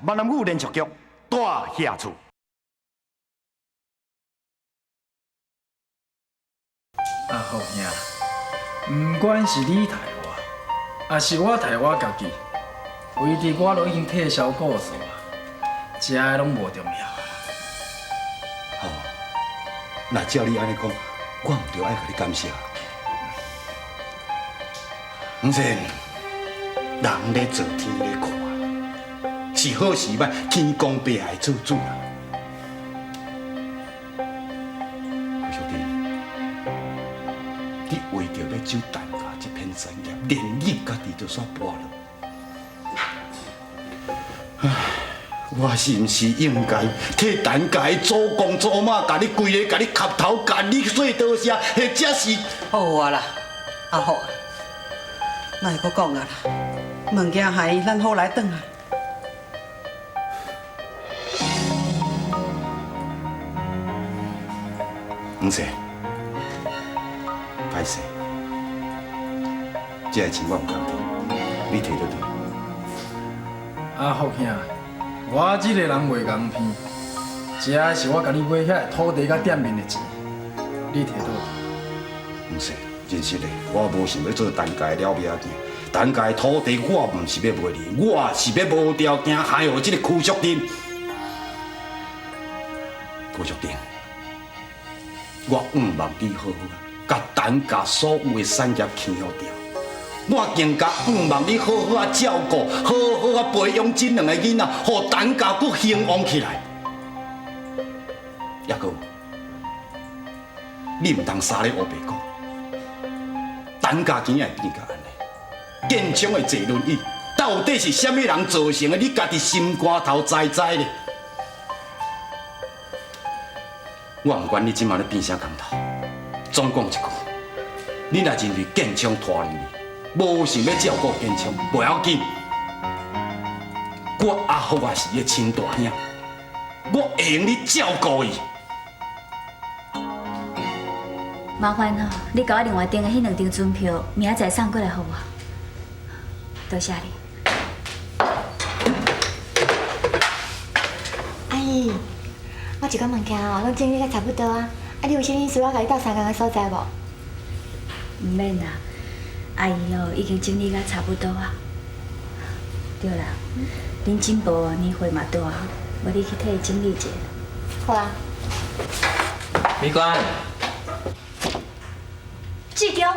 闽南语连续剧《大下厝》。阿福兄，不管是你刣我，还是我刣我家己，为伫我都已经退销故事啊，这个拢无重要啊。好，那照你安尼讲，我唔着爱甲你感谢。唔是，人咧做天咧看，是好是歹，天公伯来做主啦。胡小弟，你为着要救陈家这片产业，连你家己都煞破了。唉，我是毋是应该替陈家的祖公祖妈，甲你跪咧，甲你磕头，甲你说多谢，或者是……好啊啦，阿福。莫阁讲啊啦，物件害咱好来转啊。唔是，歹势，这个钱我唔敢提，你摕倒摕。阿福兄，我这个人袂讲骗，这个是我甲你买遐土地甲店面的钱，你摕倒去。唔是。真实的，我无想要做陈家了命囝。陈家土地我唔是要卖你，我是要无条件害予这个邱淑珍。邱淑珍，我望你好好甲陈家所有的产业牵好掉。我更加望你好好照顾，好好培养这两个囡仔，互陈家佫兴旺起来。也阁，你唔通傻咧黑白讲。陈家钱也会变甲安尼，建昌的坐轮椅到底是虾米人造成的？你家己心肝头知知咧？我唔管你今晚咧变啥工头，总讲一句，你若认为建昌拖累你，无想要照顾建昌，不要紧。我阿福也是伊亲大兄，我会用你照顾伊。麻烦哦，你甲我另外订的迄2张船票，明仔载送过来互我。多谢你。阿姨，我一寡物件哦，拢整理甲差不多啊。啊，你有啥物需要甲你斗相共的所在无？唔免啦，阿姨哦已经整理甲差不多啊。对啦，恁进步年岁嘛大，我你去替伊整理一下。好啊。美官。志强，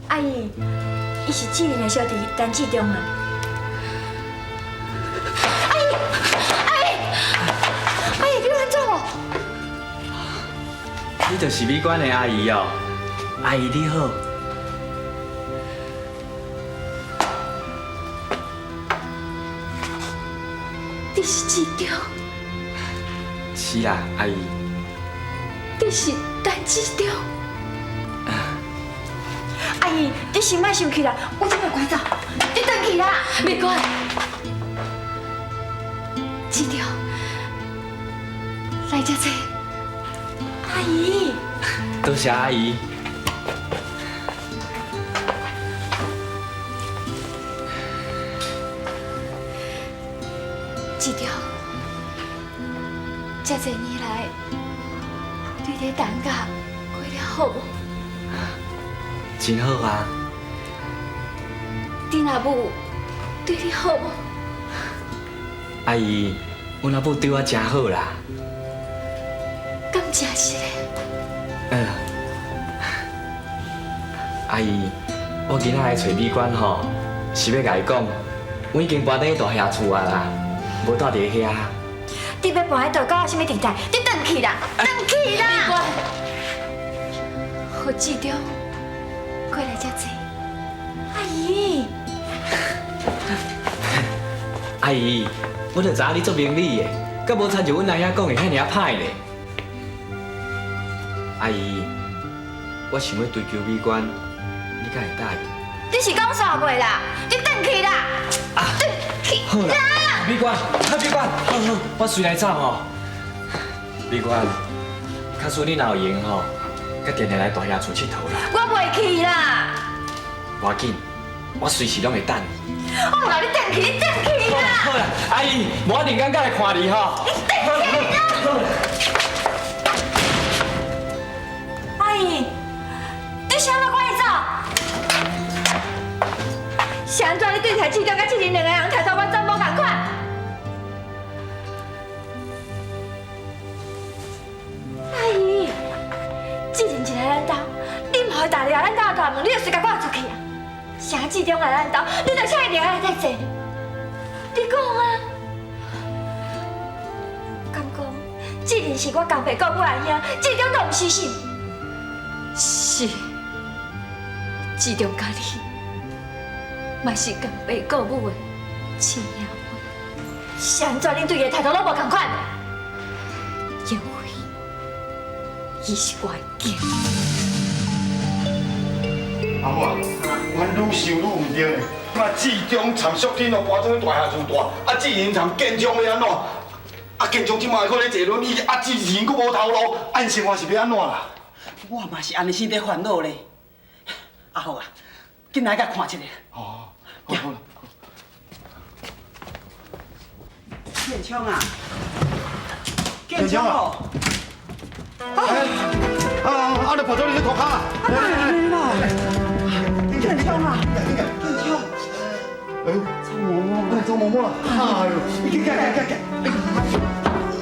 阿姨，伊是志玲的小弟陈志忠啊。阿姨，你安怎哦？你就是美官的阿姨哦，阿姨你好。你是志忠？是啦，阿姨。你是陈志忠？阿姨，你先莫生气啦，我这边赶走，你回去啦。袂管。志忠，来遮坐。阿姨，多谢阿姨。志忠，这侪年来，你伫陈家过得好无？真好啊！你阿母对你好无？阿姨，阮阿母对我真好啦。敢真是嘞？阿姨，我今仔来找美官吼，是要甲伊讲，我已经搬到大厦厝啊啦，无住伫遐。你要搬喺度，跟我什么地带？你回去啦，回去啦！好志忠，过来遮坐。阿姨，阿姨，我就知影你做明理的，甲无参照阮阿兄讲的遐尔歹咧。阿姨，我想要追求美官，你敢会答应？你是讲煞袂啦？你回去啦！回去好啦，美官，美官，好好，我随来走吼。美官，假使你若有闲吼，甲定定来大爷厝佚佗啦。我袂去啦。无要紧，我随时拢会等你。我来你等去，你等去啦。好啦，阿姨，我另眼来看你吼。阿姨，你想要赶伊走？是安怎你对台市长甲志玲两个人抬头我怎无共款？阿姨，志玲一来咱兜，你唔会打了咱兜的大门，你就随甲赶出去啊？啥志忠来咱兜，你就请伊两个来再坐。你讲啊？敢讲志玲是我共爸共母的兄，志忠都唔是是？是，志忠甲你。嘛是共爸共母的亲兄妹，是安怎恁对伊的态度拢无同款？因为伊是我的囝。阿母啊，阮愈想愈唔对呢。嘛，志忠参淑珍哦，搬转去大厦厝住，志仁参建昌要安怎？建昌即摆还咧坐轮椅，志仁佫无头路，因生活是要安怎啦？我嘛是安尼心在烦恼咧。阿豪啊，紧来甲看一下。哦，好啦。建昌啊，建昌哦。你跑到你的头壳啊！来，建昌啊，建昌。哎呦，周嬷嬷了！哎呦，你看，哎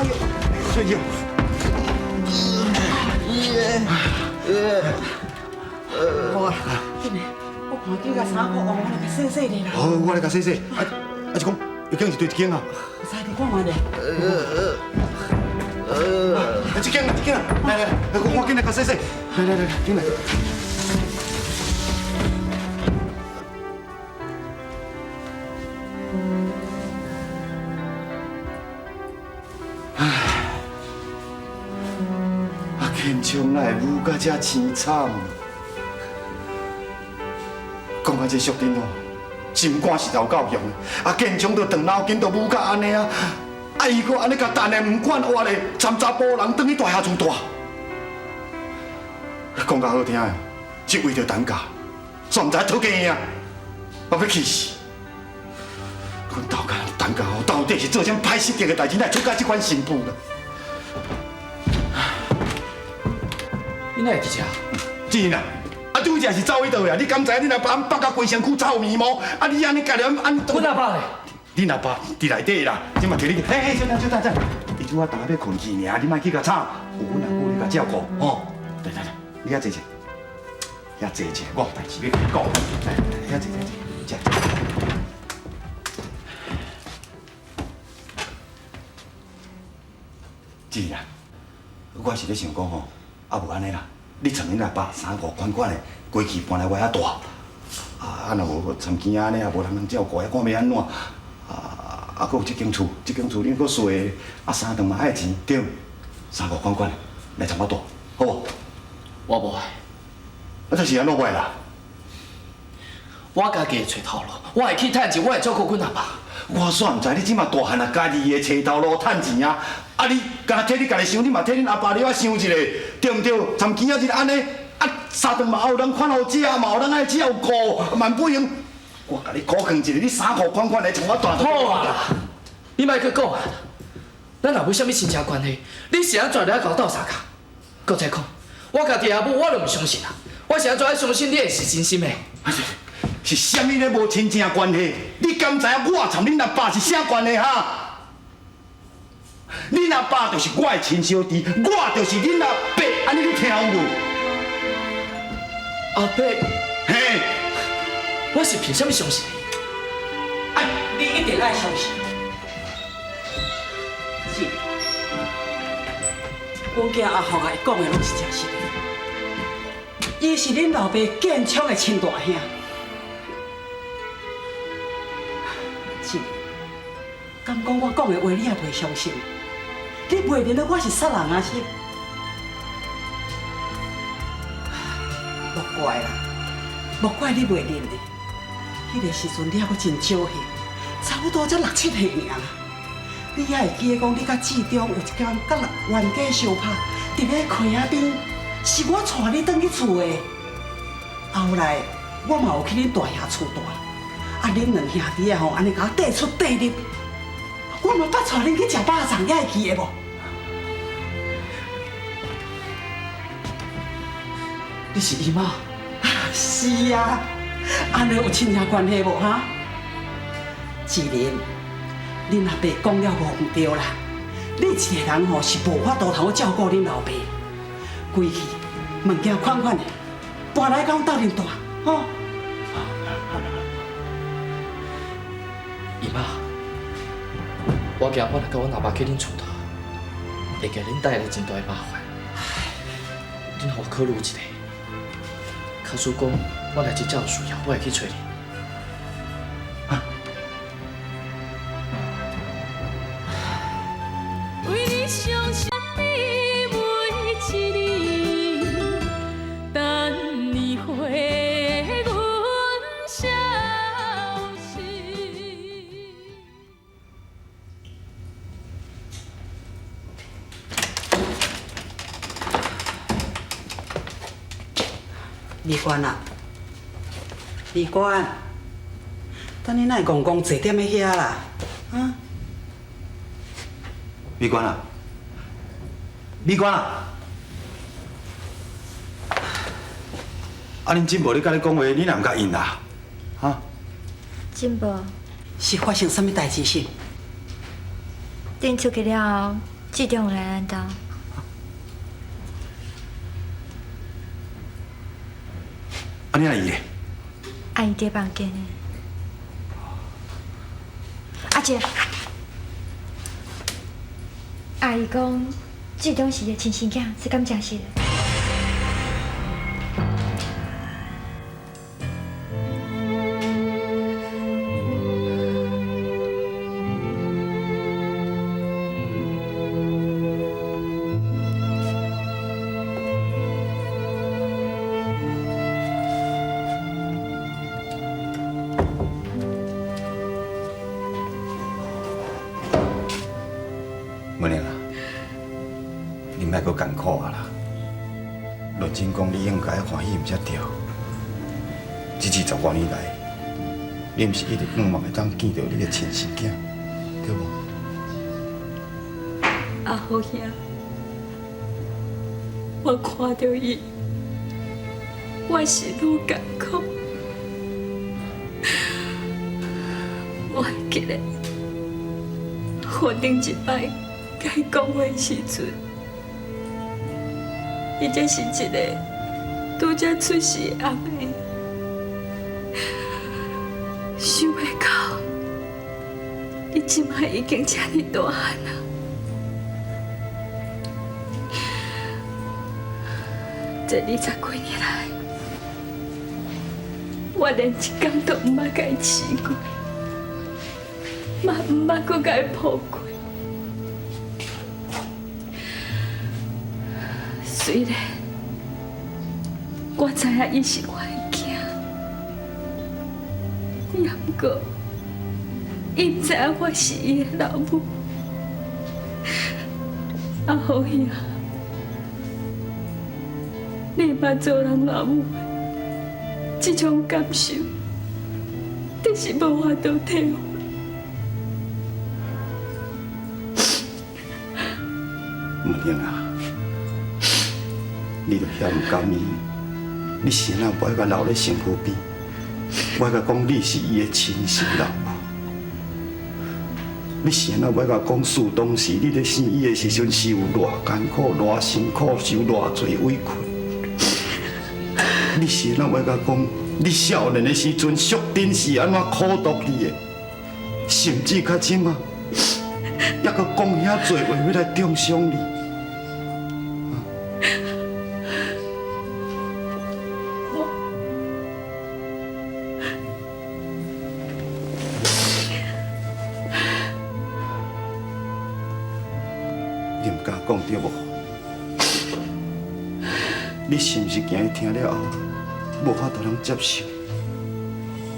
呦，睡觉。好啊，紧嘞，我看见个衫裤换，我来甲洗洗咧啦。好，我来甲洗洗。是讲，有件是对一件啊。使你看下咧。一件啊，来，我紧来甲洗洗。来，紧来。建昌哪会愈甲遮凄惨？讲啊，这淑珍哦，心肝是老够用的。建昌都长脑筋都愈甲安尼啊！伊阁安尼甲等的唔管活的，参查甫人转去大厦厝住。讲较好听的，只为着等价，煞唔知讨价赢，我要气死！阮豆家等价哦，到底是做啥歹失德的代志，来出甲这款新妇啦？你哪会伫遮？真啊！拄则是走迄倒呀！你敢知你阿爸北甲规身躯臭面毛，你安尼家己安？阮阿爸咧？你阿爸伫内底啦，即嘛摕你，嘿，小等，伊拄仔当要困去尔，你莫去甲吵，有阮阿母咧甲照顾，吼。来，你遐坐者，遐坐者，我有代志要甲你讲。来，遐坐，遮。是啊，我是咧想讲吼。啊，无安尼啦，你趁恁阿爸3、5款款的，过去搬来我遐住。若无参见安尼，也无人能照顾，也看要安怎。佫有即间厝恁佫住的，3顿嘛爱钱，对，3、5款款的来参我住，好无？我无爱，就是安怎袂啦？我家己会找头路，我会去趁钱，我会照顾阮阿爸。我煞唔知你即马大汉啊，家己会找头路趁钱啊！你敢替你家己想，你嘛替恁阿爸了啊想一下，对唔对？参见仔日安尼，3顿嘛有人款好食，嘛有人爱照顾，万不用。我甲你苦劝一下，你3、5款款来从我大好啊啦，你莫去讲啊！咱若为什么亲情关系，你是安怎来甲我斗相共？再讲，我家己阿母我都唔相信啊！我是安怎爱相信你会是真心的？是啥物咧无亲情关系？你敢知影我参恁阿爸是啥关系哈？恁阿爸就是我的亲小弟，我就是恁阿伯，安尼你听有无？阿伯，嘿，我是凭什么相信你？你一定爱相信。是，阮囝阿福啊，伊讲的拢是真实的。伊是恁老爸建昌的亲大兄。是，敢讲我讲的话你也袂相信？你袂认得我是杀人啊是？莫怪啦，莫怪你袂认的。迄个时阵你还阁真少岁，差不多才6、7岁尔。你还会记得讲你甲志忠有一天甲冤家相拍，伫咧溪仔边是我带你转去厝的。后来我嘛有去恁大兄厝住，恁两兄弟啊吼，安尼甲我缀出缀入，我嘛捌带恁去食肉粽，你会记得无？你是姨妈？是啊，安尼有亲情关系无哈？自然，恁阿爸讲了无毋对啦，你一个人吼是无法度通好照顾恁老爸，规气物件款款的，搬来甲阮斗阵住，吼。姨妈，我惊我若甲阮阿爸去恁厝头，会给恁带来真大的麻烦。恁互我考虑一下。假使讲我来真正有需要，我会去找你。为你伤心的每一日，等你回阮消息。李官啊，李官，等你哪会戆戆坐踮喺遐啦？啊？李官啊，李官啊，恁进步咧甲你讲话，你哪唔甲应啦？哈？进步，是发生什么代志是？恁出去了后，志忠有来咱兜，你哪伊咧？阿姨伫房间呢。阿姐，阿姨讲志忠是个亲生囝，是敢真实的？文玲啊，你莫阁艰苦啊啦！论真讲，你应该欢喜毋才对。这20多年来，你毋是一直盼望会当见到你的亲生囝，对无？阿好兄，我看到伊，我心愈艰苦。我会记得，我顶一摆甲伊讲话时阵，伊才是一个拄才出世的阿妹。想袂到，你即摆已经这么大汉了。这20几年来，我连一天都毋捌甲伊试过，嘛毋捌阁甲伊抱过。虽然我知影伊是我的囝，也毋过伊毋知影我是伊的老母。阿好兄，你捌做人老母的这种感受，你是无法度体会。文玲啊，你著遐唔甘意，你先啊不爱甲留咧身躯边，我爱甲讲你是伊的亲生老母。你先啊不爱甲讲事当时你咧生伊的时阵是有偌艰苦、偌辛苦、受偌济委屈。你先啊不爱甲讲你少年的时阵宿顶是安怎苦毒你的，甚至较深啊，还阁讲遐济话要来中伤你。你唔敢讲对无？你是毋是惊伊听了后无法度通接受？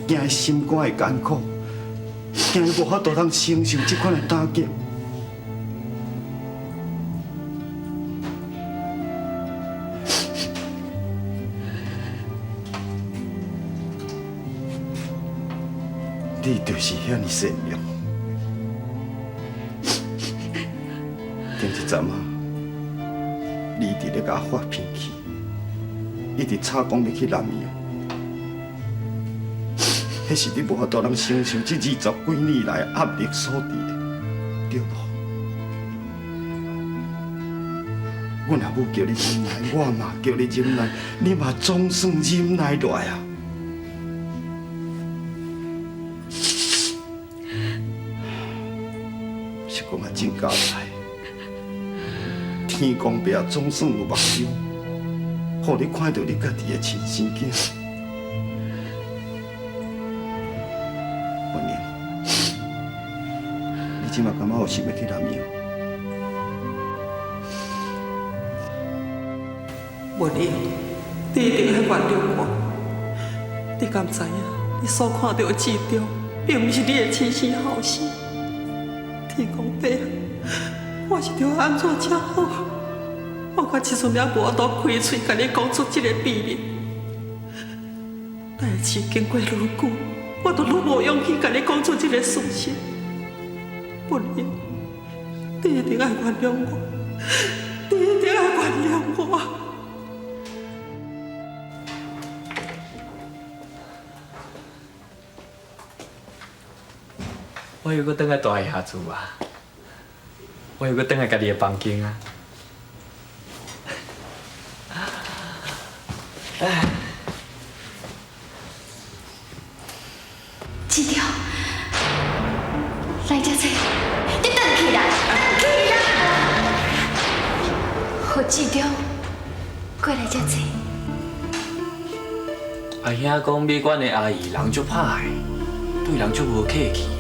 惊伊心肝会艰苦，惊伊无法度通承受这款的打击？你就是遐尼善良。顶一阵啊，你一直咧甲我发脾气，一直吵讲要去南洋，迄是你无法度通承受这20几年来压力所致的，对无？阮阿母叫你忍耐，我嘛叫你忍耐，你嘛总算忍耐落来啊！是讲啊，真交代，天公伯总算有目睭，互你看到你家己的亲生囝。文玲，你即马感觉有心要去南洋？文玲，你一定要原谅我。你敢知影？你所看到的志忠，并不是你的亲生后生。天公伯，我是着安怎才好？我到即阵了无法度开嘴，甲你讲出这个秘密。代志经过愈久，我都愈无勇气甲你讲出这个事实。文玲，你一定要原谅我，你一定要原谅我。我又搁倒来大厦厝啊！我又搁倒来家己的房间啊！志忠，来遮坐，你转去啦，转去啦！互志忠过来遮坐。阿兄讲美馆的阿姨人足歹的，对人足无客气的。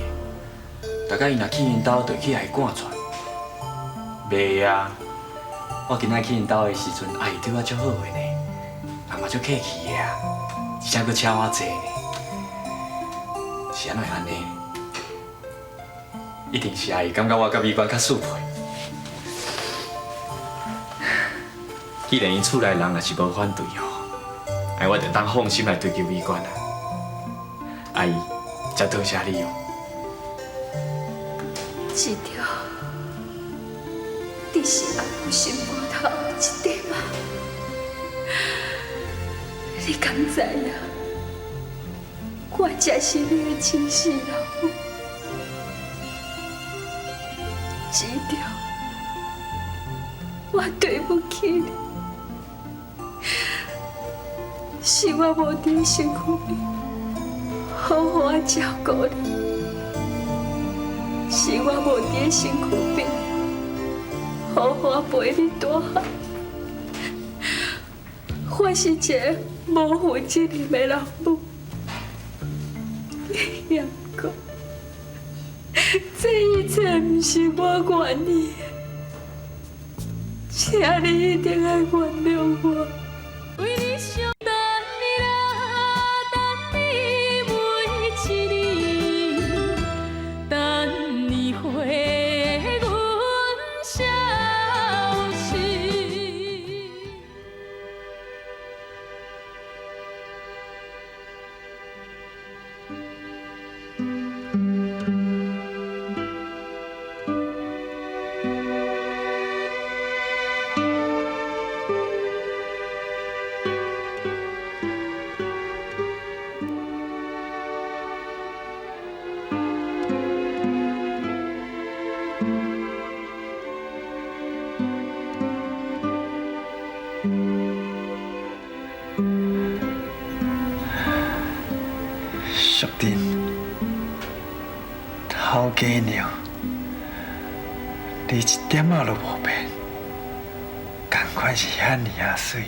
大概伊若去因兜，就去挨赶出。袂啊！我今仔去因兜的时阵，阿姨对我足好的呢，人嘛足客气的啊，而且佫请我坐呢。是安怎会安尼？一定是阿姨感觉我甲美馆较适配。既然因厝内人也是无反对哦，哎，我就当放心来追求美馆啊。阿姨，真多谢你哦。志忠，你是阿母心肝头一点啊！你敢知影？我才是你的亲生老母。志忠，我对不起你，是我无伫身躯边好好啊照顾你。是我无伫身躯边，好好陪你大汉。我是一个无负责任的老母，也不过，这一切不是我愿意的，请你一定要原谅我。为你想等你啦，等你每一年，等你回阮消息。淑珍，头家娘，你一点仔都无变，同款是遐尔啊水。